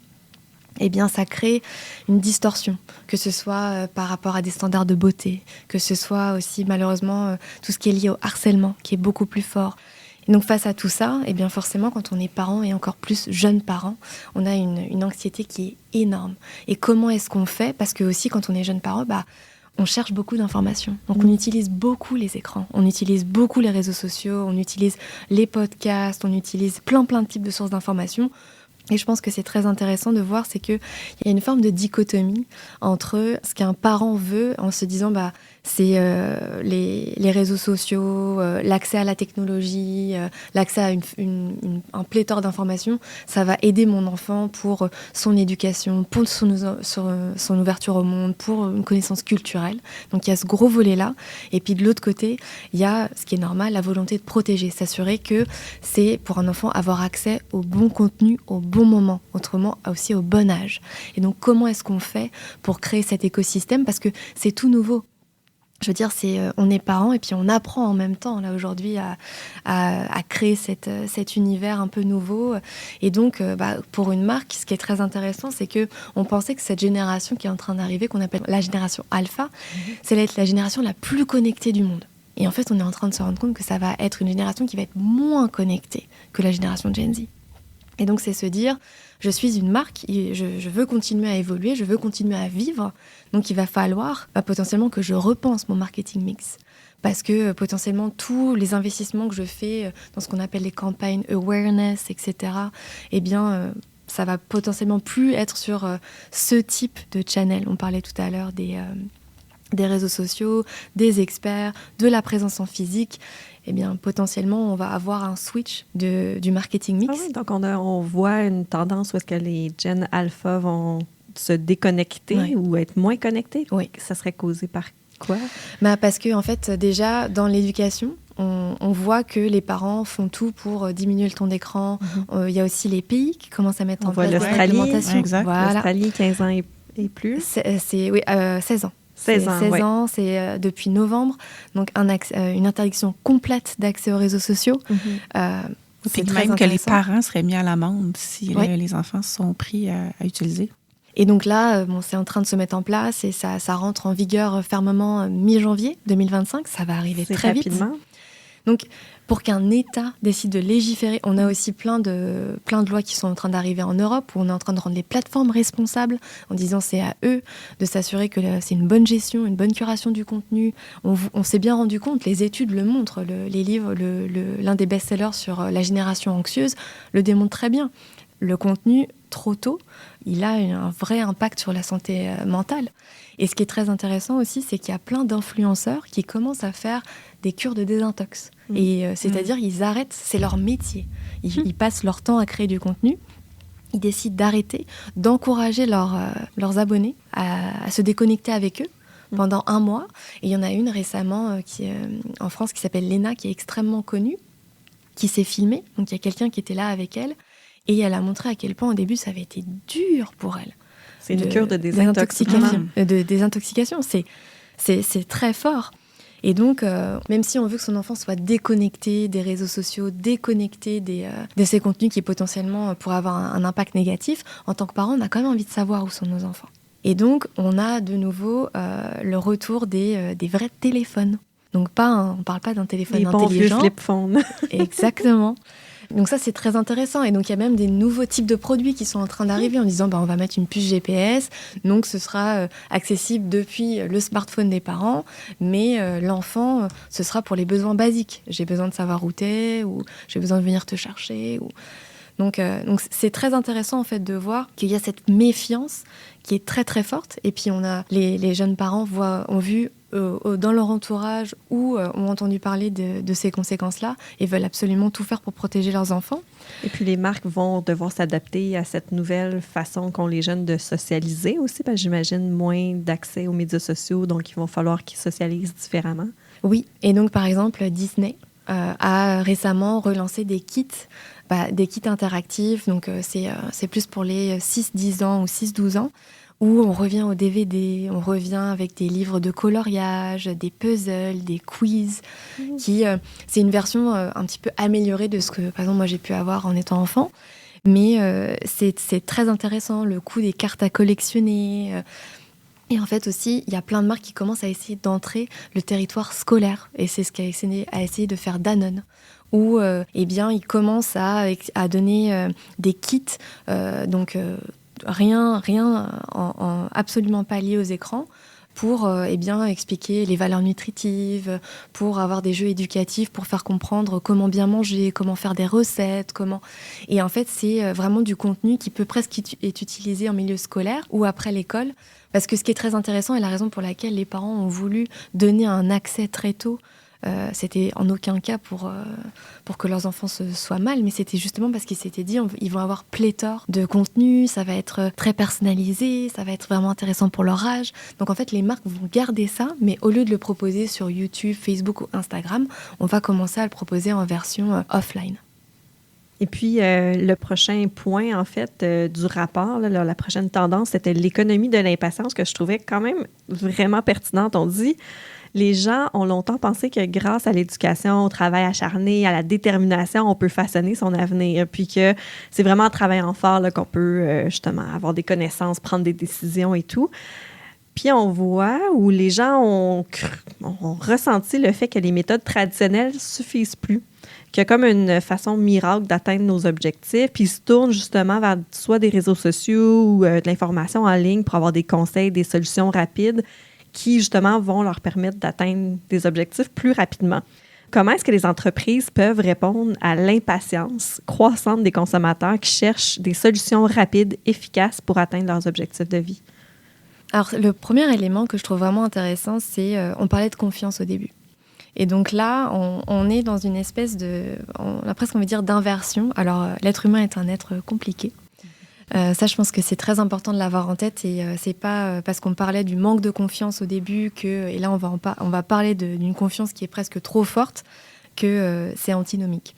[SPEAKER 3] eh bien, ça crée une distorsion, que ce soit par rapport à des standards de beauté, que ce soit aussi, malheureusement, tout ce qui est lié au harcèlement, qui est beaucoup plus fort. Et donc, face à tout ça, eh bien, forcément, quand on est parent et encore plus jeune parent, on a une anxiété qui est énorme. Et comment est-ce qu'on fait ? Parce que aussi, quand on est jeune parent, on cherche beaucoup d'informations. Donc, on utilise beaucoup les écrans, on utilise beaucoup les réseaux sociaux, on utilise les podcasts, on utilise plein de types de sources d'informations. Et je pense que c'est très intéressant de voir, c'est qu'il y a une forme de dichotomie entre ce qu'un parent veut en se disant c'est les réseaux sociaux, l'accès à la technologie, l'accès à un pléthore d'informations, ça va aider mon enfant pour son éducation, pour son ouverture au monde, pour une connaissance culturelle. Donc il y a ce gros volet-là. Et puis de l'autre côté, il y a, ce qui est normal, la volonté de protéger, s'assurer que c'est pour un enfant avoir accès au bon contenu, au bon moment, autrement aussi au bon âge. Et donc comment est-ce qu'on fait pour créer cet écosystème ? Parce que c'est tout nouveau. Je veux dire, on est parents et puis on apprend en même temps, là, aujourd'hui, à créer cet univers un peu nouveau. Et donc, pour une marque, ce qui est très intéressant, c'est qu'on pensait que cette génération qui est en train d'arriver, qu'on appelle la génération alpha, c'est être la génération la plus connectée du monde. Et en fait, on est en train de se rendre compte que ça va être une génération qui va être moins connectée que la génération Gen Z. Et donc, c'est se dire, je suis une marque, je veux continuer à évoluer, je veux continuer à vivre. Donc, il va falloir potentiellement que je repense mon marketing mix. Parce que potentiellement, tous les investissements que je fais dans ce qu'on appelle les campagnes awareness, etc., eh bien, ça va potentiellement plus être sur ce type de channel. On parlait tout à l'heure des réseaux sociaux, des experts, de la présence en physique. Eh bien, potentiellement, on va avoir un switch du marketing mix.
[SPEAKER 2] Ah oui, donc on voit une tendance où est-ce que les Gen Alpha vont se déconnecter ou être moins connectés.
[SPEAKER 3] Oui.
[SPEAKER 2] Ça serait causé par quoi?
[SPEAKER 3] Parce que, en fait, déjà, dans l'éducation, on voit que les parents font tout pour diminuer le temps d'écran. Il y a aussi les pays qui commencent à mettre en place des réglementations.
[SPEAKER 1] Voilà.
[SPEAKER 2] L'Australie, 15 ans et plus.
[SPEAKER 3] C'est 16 ans.
[SPEAKER 2] 16
[SPEAKER 3] ans, c'est depuis novembre. Donc, une interdiction complète d'accès aux réseaux sociaux.
[SPEAKER 1] C'est même que les parents seraient mis à l'amende si les enfants sont pris à utiliser.
[SPEAKER 3] Et donc là, c'est en train de se mettre en place et ça rentre en vigueur fermement mi-janvier 2025. Ça va arriver très
[SPEAKER 2] rapidement.
[SPEAKER 3] Vite. Donc, pour qu'un État décide de légiférer, on a aussi plein de lois qui sont en train d'arriver en Europe, où on est en train de rendre les plateformes responsables, en disant c'est à eux de s'assurer que c'est une bonne gestion, une bonne curation du contenu. On s'est bien rendu compte, les études le montrent, les livres, l'un des best-sellers sur la génération anxieuse le démontre très bien. Le contenu, trop tôt, il a un vrai impact sur la santé mentale. Et ce qui est très intéressant aussi, c'est qu'il y a plein d'influenceurs qui commencent à faire des cures de désintox. Et c'est-à-dire, ils arrêtent, c'est leur métier. Ils passent leur temps à créer du contenu. Ils décident d'arrêter, d'encourager leurs abonnés à se déconnecter avec eux pendant 1 mois. Et il y en a une récemment en France qui s'appelle Léna, qui est extrêmement connue, qui s'est filmée. Donc il y a quelqu'un qui était là avec elle. Et elle a montré à quel point au début ça avait été dur pour elle.
[SPEAKER 2] C'est une cure de désintoxication.
[SPEAKER 3] Désintoxication, c'est très fort. Et donc, même si on veut que son enfant soit déconnecté des réseaux sociaux, déconnecté de ces contenus qui potentiellement pourraient avoir un impact négatif, en tant que parent, on a quand même envie de savoir où sont nos enfants. Et donc, on a de nouveau le retour des vrais téléphones. Donc, on ne parle pas d'un téléphone intelligent.
[SPEAKER 2] Les bons vieux flip phones.
[SPEAKER 3] Exactement. Donc ça, c'est très intéressant. Et donc, il y a même des nouveaux types de produits qui sont en train d'arriver en disant on va mettre une puce GPS. Donc, ce sera accessible depuis le smartphone des parents. Mais l'enfant, ce sera pour les besoins basiques. J'ai besoin de savoir où t'es ou j'ai besoin de venir te chercher. Donc, c'est très intéressant en fait de voir qu'il y a cette méfiance qui est très, très forte. Et puis, les jeunes parents ont vu dans leur entourage ou ont entendu parler de ces conséquences-là et veulent absolument tout faire pour protéger leurs enfants.
[SPEAKER 2] Et puis les marques vont devoir s'adapter à cette nouvelle façon qu'ont les jeunes de socialiser aussi, parce que j'imagine moins d'accès aux médias sociaux, donc il va falloir qu'ils socialisent différemment.
[SPEAKER 3] Oui, et donc par exemple Disney a récemment relancé des kits interactifs, donc c'est plus pour les 6-10 ans ou 6-12 ans, où on revient au DVD, on revient avec des livres de coloriage, des puzzles, des quiz, c'est une version un petit peu améliorée de ce que, par exemple, moi j'ai pu avoir en étant enfant. Mais c'est très intéressant, le coût des cartes à collectionner. Et en fait aussi, il y a plein de marques qui commencent à essayer d'entrer le territoire scolaire. Et c'est ce qu'a essayé de faire Danone. Où ils commencent à donner des kits, rien absolument pas lié aux écrans, pour expliquer les valeurs nutritives, pour avoir des jeux éducatifs, pour faire comprendre comment bien manger, comment faire des recettes, Et en fait, c'est vraiment du contenu qui peut presque être utilisé en milieu scolaire ou après l'école. Parce que ce qui est très intéressant et la raison pour laquelle les parents ont voulu donner un accès très tôt, c'était en aucun cas pour que leurs enfants se soient mal, mais c'était justement parce qu'ils s'étaient dit ils vont avoir pléthore de contenu, ça va être très personnalisé, ça va être vraiment intéressant pour leur âge. Donc en fait, les marques vont garder ça, mais au lieu de le proposer sur YouTube, Facebook ou Instagram, on va commencer à le proposer en version offline.
[SPEAKER 2] Et puis, le prochain point, en fait, du rapport, la prochaine tendance, c'était l'économie de l'impatience, que je trouvais quand même vraiment pertinente. On dit, les gens ont longtemps pensé que grâce à l'éducation, au travail acharné, à la détermination, on peut façonner son avenir. Puis que c'est vraiment en travaillant fort là, qu'on peut justement avoir des connaissances, prendre des décisions et tout. Puis on voit où les gens ont ressenti le fait que les méthodes traditionnelles suffisent plus. Qu'il y a comme une façon miracle d'atteindre nos objectifs, puis ils se tournent justement vers soit des réseaux sociaux ou de l'information en ligne pour avoir des conseils, des solutions rapides qui, justement, vont leur permettre d'atteindre des objectifs plus rapidement. Comment est-ce que les entreprises peuvent répondre à l'impatience croissante des consommateurs qui cherchent des solutions rapides, efficaces pour atteindre leurs objectifs de vie?
[SPEAKER 3] Alors, le premier élément que je trouve vraiment intéressant, c'est on parlait de confiance au début. Et donc là, on est dans une espèce on a presque envie de dire d'inversion. Alors, l'être humain est un être compliqué. Ça, je pense que c'est très important de l'avoir en tête. Et c'est pas parce qu'on parlait du manque de confiance au début et là, on va parler d'une confiance qui est presque trop forte, que c'est antinomique.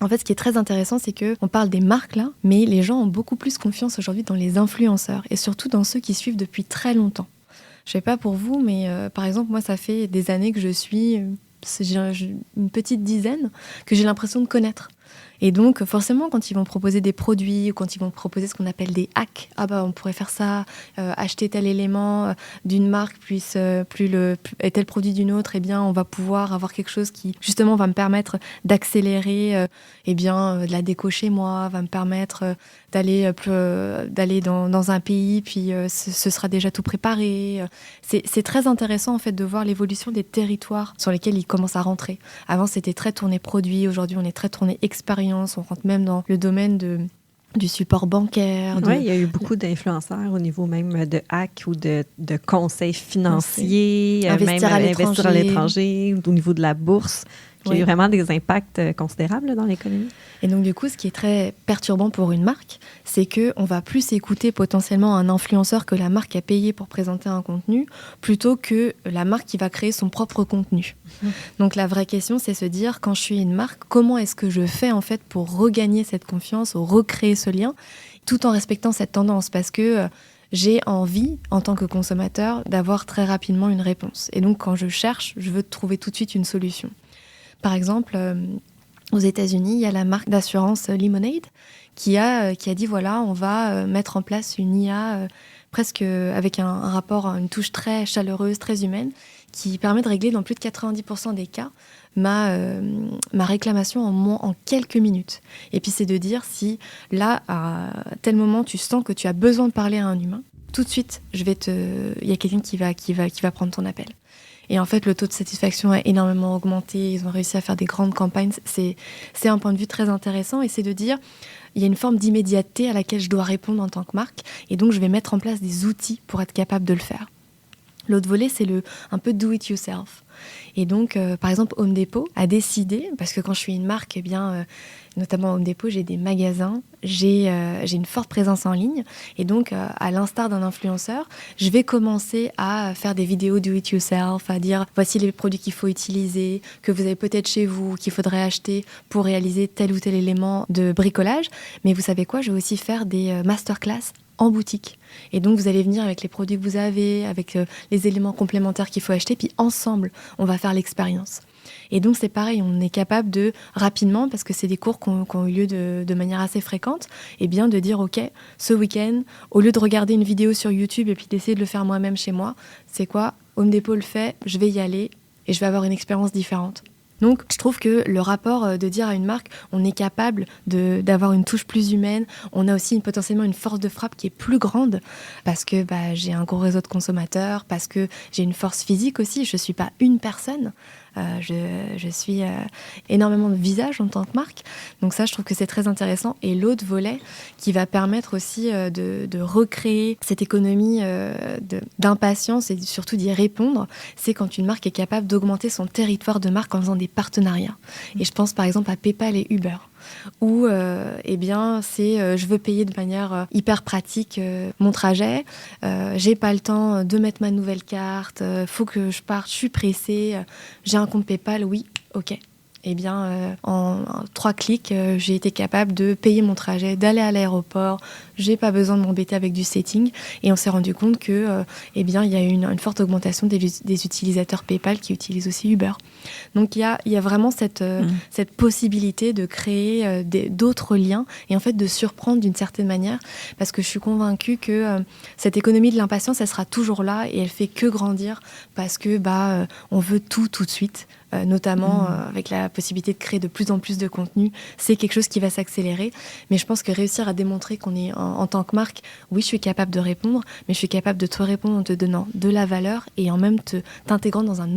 [SPEAKER 3] En fait, ce qui est très intéressant, c'est qu'on parle des marques là, mais les gens ont beaucoup plus confiance aujourd'hui dans les influenceurs et surtout dans ceux qui suivent depuis très longtemps. Je sais pas pour vous, mais par exemple, moi, ça fait des années que je suis une petite dizaine que j'ai l'impression de connaître. Et donc, forcément, quand ils vont proposer des produits ou quand ils vont proposer ce qu'on appelle des hacks, on pourrait faire ça, acheter tel élément d'une marque, et tel produit d'une autre, on va pouvoir avoir quelque chose qui, justement, va me permettre d'accélérer de la déco chez moi, va me permettre d'aller dans un pays, puis ce sera déjà tout préparé. C'est très intéressant, en fait, de voir l'évolution des territoires sur lesquels ils commencent à rentrer. Avant, c'était très tourné produit. Aujourd'hui, on est très tourné expérience. On rentre même dans le domaine du support bancaire.
[SPEAKER 2] Oui, il y a eu beaucoup d'influenceurs au niveau même de hacks ou de conseils financiers,
[SPEAKER 3] investir à
[SPEAKER 2] investir à l'étranger, au niveau de la bourse. qui a eu vraiment des impacts considérables là, dans l'économie.
[SPEAKER 3] Et donc, du coup, ce qui est très perturbant pour une marque, c'est qu'on va plus écouter potentiellement un influenceur que la marque a payé pour présenter un contenu, plutôt que la marque qui va créer son propre contenu. Donc, la vraie question, c'est se dire, quand je suis une marque, comment est-ce que je fais en fait pour regagner cette confiance ou recréer ce lien, tout en respectant cette tendance, parce que j'ai envie, en tant que consommateur, d'avoir très rapidement une réponse. Et donc, quand je cherche, je veux trouver tout de suite une solution. Par exemple, aux États-Unis, il y a la marque d'assurance Lemonade qui a dit, voilà, on va mettre en place une IA presque avec un rapport, une touche très chaleureuse, très humaine, qui permet de régler dans plus de 90% des cas ma réclamation en quelques minutes. Et puis c'est de dire si là, à tel moment, tu sens que tu as besoin de parler à un humain, tout de suite, il y a quelqu'un qui va prendre ton appel. Et en fait, le taux de satisfaction a énormément augmenté. Ils ont réussi à faire des grandes campagnes. C'est un point de vue très intéressant. Et c'est de dire, il y a une forme d'immédiateté à laquelle je dois répondre en tant que marque. Et donc, je vais mettre en place des outils pour être capable de le faire. L'autre volet, c'est un peu do it yourself. Et donc, par exemple, Home Depot a décidé, parce que quand je suis une marque, eh bien, notamment Home Depot, j'ai des magasins, j'ai une forte présence en ligne. Et donc, à l'instar d'un influenceur, je vais commencer à faire des vidéos do it yourself, à dire voici les produits qu'il faut utiliser, que vous avez peut-être chez vous, qu'il faudrait acheter pour réaliser tel ou tel élément de bricolage. Mais vous savez quoi, je vais aussi faire des masterclass en boutique. Et donc, vous allez venir avec les produits que vous avez, avec les éléments complémentaires qu'il faut acheter, puis ensemble, on va faire l'expérience. Et donc, c'est pareil, on est capable de, rapidement, parce que c'est des cours qui ont eu lieu de manière assez fréquente, et bien de dire, OK, ce week-end, au lieu de regarder une vidéo sur YouTube et puis d'essayer de le faire moi-même chez moi, c'est quoi? Home Depot le fait, je vais y aller et je vais avoir une expérience différente. Donc, je trouve que le rapport de dire à une marque, on est capable d'avoir une touche plus humaine, on a aussi potentiellement une force de frappe qui est plus grande parce que j'ai un gros réseau de consommateurs, parce que j'ai une force physique aussi, je ne suis pas une personne. Je suis énormément de visages en tant que marque. Donc ça, je trouve que c'est très intéressant. Et l'autre volet qui va permettre aussi de recréer cette économie d'impatience et surtout d'y répondre, c'est quand une marque est capable d'augmenter son territoire de marque en faisant des partenariats. Et je pense par exemple à PayPal et Uber, où je veux payer de manière hyper pratique mon trajet, j'ai pas le temps de mettre ma nouvelle carte, faut que je parte, je suis pressée, j'ai un compte PayPal, oui, ok. Eh bien, en 3 clics, j'ai été capable de payer mon trajet, d'aller à l'aéroport. J'ai pas besoin de m'embêter avec du setting. Et on s'est rendu compte que, il y a eu une forte augmentation des utilisateurs PayPal qui utilisent aussi Uber. Donc, il y a vraiment cette possibilité de créer d'autres liens et en fait de surprendre d'une certaine manière, parce que je suis convaincue que cette économie de l'impatience, elle sera toujours là et elle fait que grandir parce que on veut tout de suite. Notamment avec la possibilité de créer de plus en plus de contenu, c'est quelque chose qui va s'accélérer. Mais je pense que réussir à démontrer qu'on est en tant que marque, oui, je suis capable de répondre, mais je suis capable de te répondre en te donnant de la valeur et en même t'intégrant dans un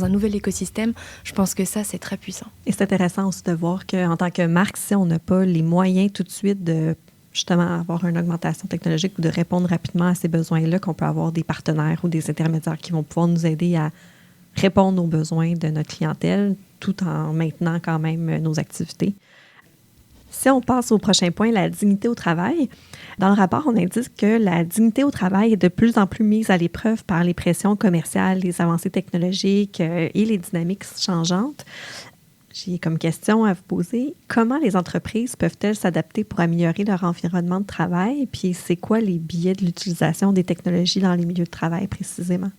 [SPEAKER 3] nouvel écosystème. Je pense que ça, c'est très puissant.
[SPEAKER 2] Et c'est intéressant aussi de voir qu'en tant que marque, si on n'a pas les moyens tout de suite de justement avoir une augmentation technologique ou de répondre rapidement à ces besoins-là, qu'on peut avoir des partenaires ou des intermédiaires qui vont pouvoir nous aider à répondre aux besoins de notre clientèle tout en maintenant quand même nos activités. Si on passe au prochain point, la dignité au travail, dans le rapport, on indique que la dignité au travail est de plus en plus mise à l'épreuve par les pressions commerciales, les avancées technologiques et les dynamiques changeantes. J'ai comme question à vous poser, comment les entreprises peuvent-elles s'adapter pour améliorer leur environnement de travail? Puis c'est quoi les biais de l'utilisation des technologies dans les milieux de travail précisément?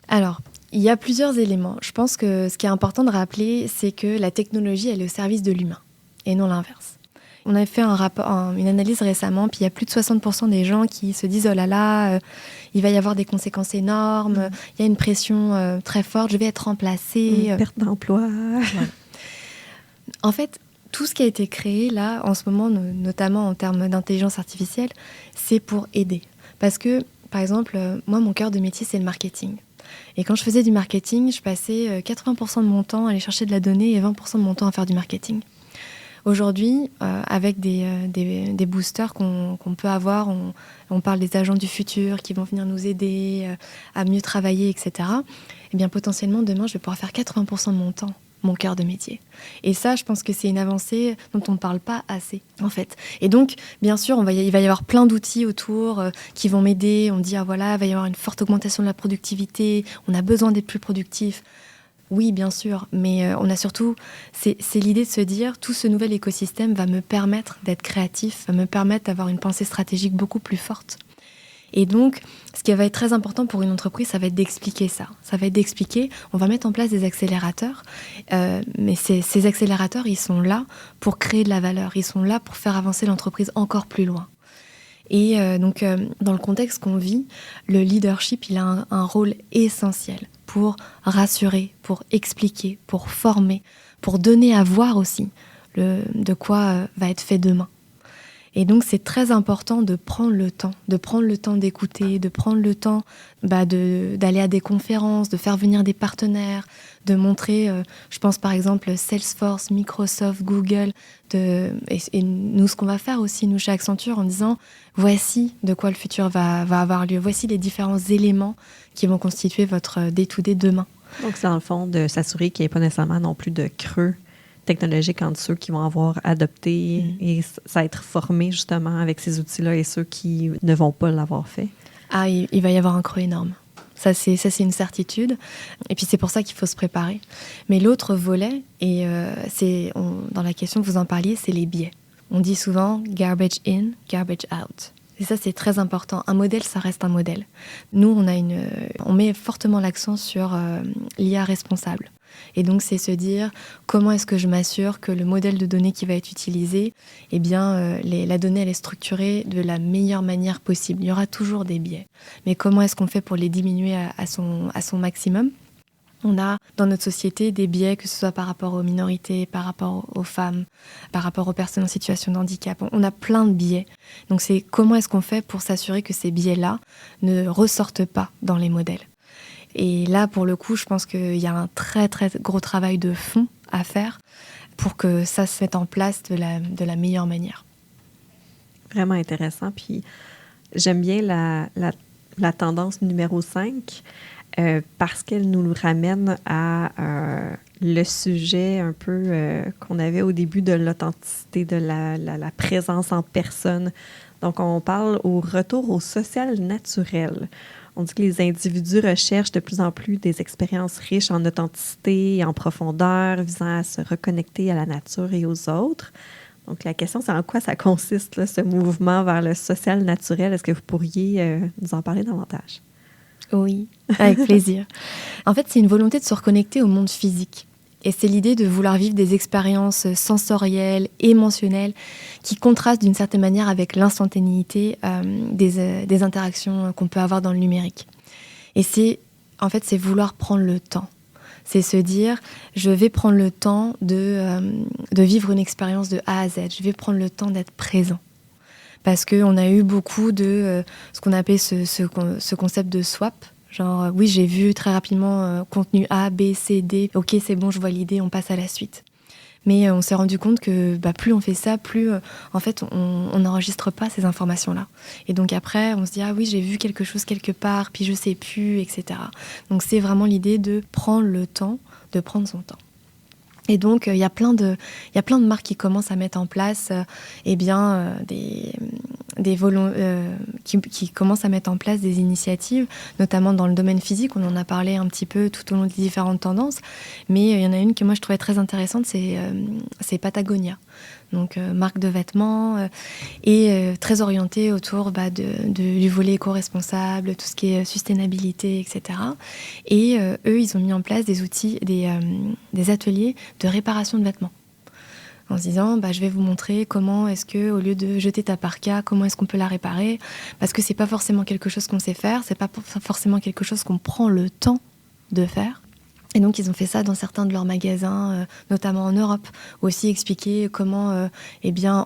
[SPEAKER 3] Alors, il y a plusieurs éléments. Je pense que ce qui est important de rappeler, c'est que la technologie, elle est au service de l'humain et non l'inverse. On a fait une analyse récemment, puis il y a plus de 60% des gens qui se disent « Oh là là, il va y avoir des conséquences énormes, il y a une pression très forte, je vais être remplacée. »
[SPEAKER 2] Perte d'emploi.
[SPEAKER 3] Voilà. En fait, tout ce qui a été créé là, en ce moment, notamment en termes d'intelligence artificielle, c'est pour aider. Parce que, par exemple, moi, mon cœur de métier, c'est le marketing. Et quand je faisais du marketing, je passais 80% de mon temps à aller chercher de la donnée et 20% de mon temps à faire du marketing. Aujourd'hui, avec des boosters qu'on peut avoir, on parle des agents du futur qui vont venir nous aider à mieux travailler, etc. Eh bien, potentiellement, demain, je vais pouvoir faire 80% de mon temps mon cœur de métier. Et ça, je pense que c'est une avancée dont on ne parle pas assez, en fait. Et donc, bien sûr, il va y avoir plein d'outils autour qui vont m'aider. On dit, voilà, il va y avoir une forte augmentation de la productivité, on a besoin d'être plus productif. Oui, bien sûr, mais on a surtout, c'est l'idée de se dire, tout ce nouvel écosystème va me permettre d'être créatif, va me permettre d'avoir une pensée stratégique beaucoup plus forte. Et donc, ce qui va être très important pour une entreprise, ça va être d'expliquer ça. Ça va être d'expliquer, on va mettre en place des accélérateurs, mais ces accélérateurs, ils sont là pour créer de la valeur, ils sont là pour faire avancer l'entreprise encore plus loin. Et donc, dans le contexte qu'on vit, le leadership, il a un rôle essentiel pour rassurer, pour expliquer, pour former, pour donner à voir aussi de quoi va être fait demain. Et donc, c'est très important de prendre le temps d'écouter, de prendre le temps d'aller à des conférences, de faire venir des partenaires, de montrer, je pense par exemple Salesforce, Microsoft, Google, et nous, ce qu'on va faire aussi, nous, chez Accenture, en disant, voici de quoi le futur va avoir lieu, voici les différents éléments qui vont constituer votre day-to-day demain.
[SPEAKER 2] Donc, c'est dans le fond de s'assurer qu'il n'y ait pas nécessairement non plus de creux technologiques entre ceux qui vont avoir adopté et s'être formés justement avec ces outils-là et ceux qui ne vont pas l'avoir fait.
[SPEAKER 3] Ah, il va y avoir un creux énorme. Ça, c'est une certitude. Et puis, c'est pour ça qu'il faut se préparer. Mais l'autre volet, et dans la question que vous en parliez, c'est les biais. On dit souvent « garbage in, garbage out ». Et ça, c'est très important. Un modèle, ça reste un modèle. Nous, on met fortement l'accent sur l'IA responsable. Et donc, c'est se dire comment est-ce que je m'assure que le modèle de données qui va être utilisé, eh bien, la donnée, elle est structurée de la meilleure manière possible. Il y aura toujours des biais. Mais comment est-ce qu'on fait pour les diminuer à son maximum ? On a dans notre société des biais, que ce soit par rapport aux minorités, par rapport aux femmes, par rapport aux personnes en situation de handicap. On a plein de biais. Donc, c'est comment est-ce qu'on fait pour s'assurer que ces biais-là ne ressortent pas dans les modèles. Et là, pour le coup, je pense qu'il y a un très, très gros travail de fond à faire pour que ça se mette en place de la meilleure manière.
[SPEAKER 2] Vraiment intéressant. Puis, j'aime bien la tendance numéro 5 parce qu'elle nous ramène à le sujet un peu qu'on avait au début de l'authenticité, de la présence en personne. Donc, on parle au retour au social naturel. On dit que les individus recherchent de plus en plus des expériences riches en authenticité et en profondeur, visant à se reconnecter à la nature et aux autres. Donc, la question, c'est en quoi ça consiste, là, ce mouvement vers le social naturel? Est-ce que vous pourriez nous en parler davantage?
[SPEAKER 3] Oui, avec plaisir. En fait, c'est une volonté de se reconnecter au monde physique. Et c'est l'idée de vouloir vivre des expériences sensorielles, émotionnelles, qui contrastent d'une certaine manière avec l'instantanéité des interactions qu'on peut avoir dans le numérique. Et c'est vouloir prendre le temps. C'est se dire, je vais prendre le temps de vivre une expérience de A à Z. Je vais prendre le temps d'être présent. Parce qu'on a eu beaucoup de ce qu'on appelle ce concept de swap. Genre, oui, j'ai vu très rapidement contenu A, B, C, D. Ok, c'est bon, je vois l'idée, on passe à la suite. Mais on s'est rendu compte que plus on fait ça, plus en fait, on n'enregistre pas ces informations-là. Et donc après, on se dit, ah oui, j'ai vu quelque chose quelque part, puis je sais plus, etc. Donc c'est vraiment l'idée de prendre le temps, de prendre son temps. Et donc, il y a plein de marques qui commencent à mettre en place qui commencent à mettre en place des initiatives, notamment dans le domaine physique. On en a parlé un petit peu tout au long des différentes tendances. Mais il y en a une que moi, je trouvais très intéressante, c'est Patagonia. Donc, marque de vêtements et très orientée autour du volet éco-responsable, tout ce qui est sustainabilité, etc. Et eux, ils ont mis en place des outils, des ateliers de réparation de vêtements. En se disant, je vais vous montrer comment est-ce que, au lieu de jeter ta parka, comment est-ce qu'on peut la réparer ? Parce que c'est pas forcément quelque chose qu'on sait faire, c'est pas forcément quelque chose qu'on prend le temps de faire. Et donc, ils ont fait ça dans certains de leurs magasins, notamment en Europe. Aussi expliquer comment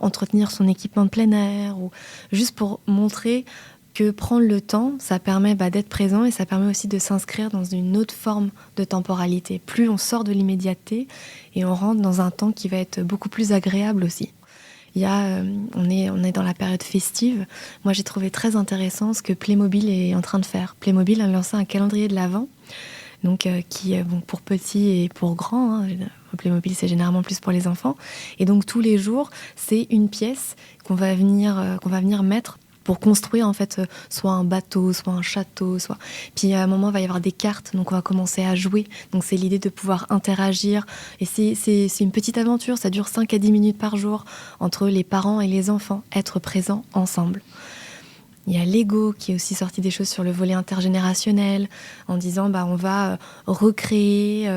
[SPEAKER 3] entretenir son équipement de plein air, ou juste pour montrer que prendre le temps, ça permet d'être présent et ça permet aussi de s'inscrire dans une autre forme de temporalité. Plus on sort de l'immédiateté et on rentre dans un temps qui va être beaucoup plus agréable aussi. On est dans la période festive. Moi, j'ai trouvé très intéressant ce que Playmobil est en train de faire. Playmobil a lancé un calendrier de l'Avent. donc qui, pour petits et pour grands, hein, Playmobil, c'est généralement plus pour les enfants. Et donc, tous les jours, c'est une pièce qu'on va venir mettre pour construire, en fait, soit un bateau, soit un château, soit... Puis, à un moment, il va y avoir des cartes, donc on va commencer à jouer. Donc, c'est l'idée de pouvoir interagir. Et c'est une petite aventure, ça dure 5 à 10 minutes par jour, entre les parents et les enfants, être présents ensemble. Il y a Lego qui est aussi sorti des choses sur le volet intergénérationnel en disant on va recréer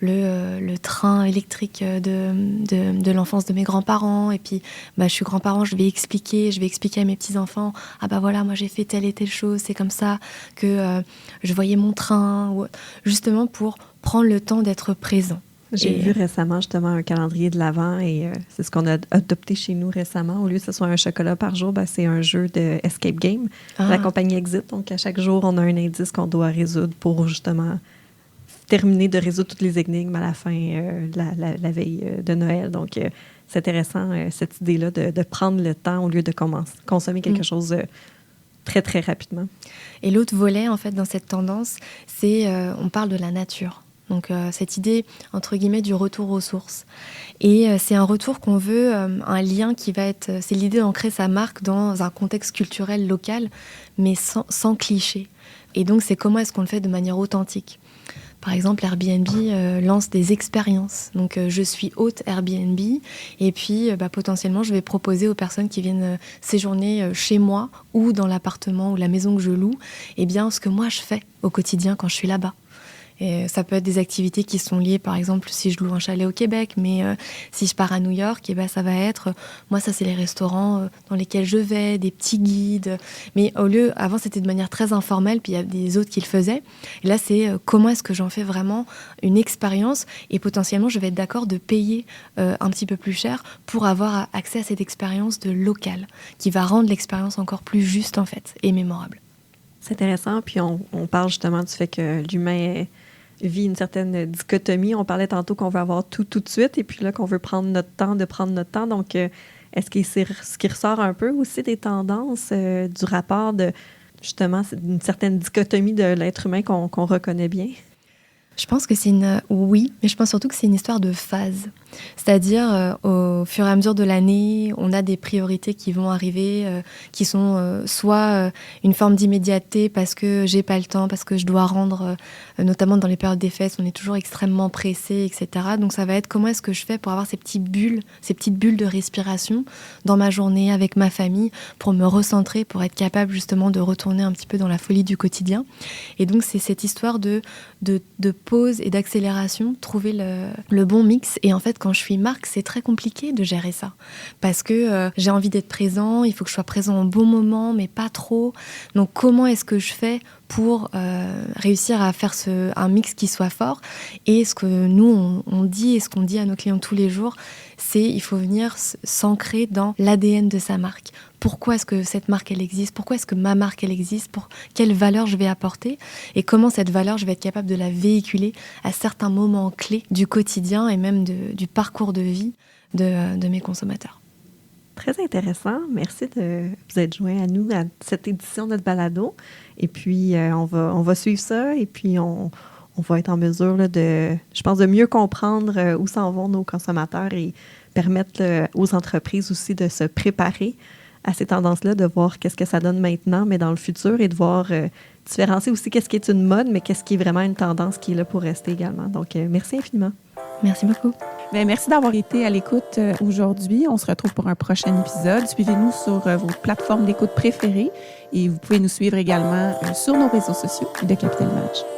[SPEAKER 3] le train électrique de l'enfance de mes grands-parents et puis je suis grand-parent, je vais expliquer à mes petits-enfants voilà, moi j'ai fait telle et telle chose, c'est comme ça que je voyais mon train, justement pour prendre le temps d'être présent.
[SPEAKER 2] J'ai vu récemment justement un calendrier de l'Avent et c'est ce qu'on a adopté chez nous récemment. Au lieu que ce soit un chocolat par jour, c'est un jeu de escape game de la compagnie Exit. Donc à chaque jour, on a un indice qu'on doit résoudre pour justement terminer de résoudre toutes les énigmes à la fin la veille de Noël. Donc c'est intéressant cette idée-là de prendre le temps au lieu de consommer quelque chose très très rapidement.
[SPEAKER 3] Et l'autre volet en fait dans cette tendance, c'est on parle de la nature. Donc cette idée, entre guillemets, du retour aux sources. Et c'est un retour qu'on veut, un lien qui va être... C'est l'idée d'ancrer sa marque dans un contexte culturel local, mais sans cliché. Et donc c'est comment est-ce qu'on le fait de manière authentique. Par exemple, Airbnb lance des expériences. Donc je suis hôte Airbnb et puis potentiellement je vais proposer aux personnes qui viennent séjourner chez moi ou dans l'appartement ou la maison que je loue, ce que moi je fais au quotidien quand je suis là-bas. Et ça peut être des activités qui sont liées, par exemple, si je loue un chalet au Québec, mais si je pars à New York, ça va être... moi, ça, c'est les restaurants dans lesquels je vais, des petits guides. Mais avant, c'était de manière très informelle, puis il y a des autres qui le faisaient. Et là, c'est comment est-ce que j'en fais vraiment une expérience et potentiellement, je vais être d'accord de payer un petit peu plus cher pour avoir accès à cette expérience de local qui va rendre l'expérience encore plus juste, en fait, et mémorable.
[SPEAKER 2] C'est intéressant, puis on parle justement du fait que l'humain vit une certaine dichotomie. On parlait tantôt qu'on veut avoir tout de suite et puis là qu'on veut prendre notre temps. Donc, est-ce que c'est ce qui ressort un peu aussi des tendances du rapport de, justement, une certaine dichotomie de l'être humain qu'on reconnaît bien?
[SPEAKER 3] Je pense que oui, mais je pense surtout que c'est une histoire de phase. C'est-à-dire, au fur et à mesure de l'année, on a des priorités qui vont arriver, qui sont soit une forme d'immédiateté parce que j'ai pas le temps, parce que je dois rendre, notamment dans les périodes des fêtes, on est toujours extrêmement pressé, etc. Donc ça va être comment est-ce que je fais pour avoir ces petites bulles de respiration dans ma journée, avec ma famille, pour me recentrer, pour être capable justement de retourner un petit peu dans la folie du quotidien. Et donc c'est cette histoire de pause et d'accélération, trouver le bon mix. Et en fait, quand je suis marque, c'est très compliqué de gérer ça. Parce que j'ai envie d'être présent, il faut que je sois présent au bon moment, mais pas trop. Donc, comment est-ce que je fais pour réussir à faire un mix qui soit fort? Et ce que nous, on dit, et ce qu'on dit à nos clients tous les jours, c'est il faut venir s'ancrer dans l'ADN de sa marque. Pourquoi est-ce que cette marque, elle existe? Pourquoi est-ce que ma marque, elle existe? Pour quelle valeur je vais apporter? Et comment cette valeur, je vais être capable de la véhiculer à certains moments clés du quotidien et même du parcours de vie de mes consommateurs.
[SPEAKER 2] Très intéressant. Merci de vous être joint à nous à cette édition de notre balado. Et puis, on va suivre ça et puis on va être en mesure de mieux comprendre où s'en vont nos consommateurs et permettre aux entreprises aussi de se préparer à ces tendances-là, de voir qu'est-ce que ça donne maintenant, mais dans le futur, et de voir différencier aussi qu'est-ce qui est une mode, mais qu'est-ce qui est vraiment une tendance qui est là pour rester également. Donc, merci infiniment.
[SPEAKER 3] Merci beaucoup.
[SPEAKER 1] Bien, merci d'avoir été à l'écoute aujourd'hui. On se retrouve pour un prochain épisode. Suivez-nous sur vos plateformes d'écoute préférées et vous pouvez nous suivre également sur nos réseaux sociaux de Capital Match.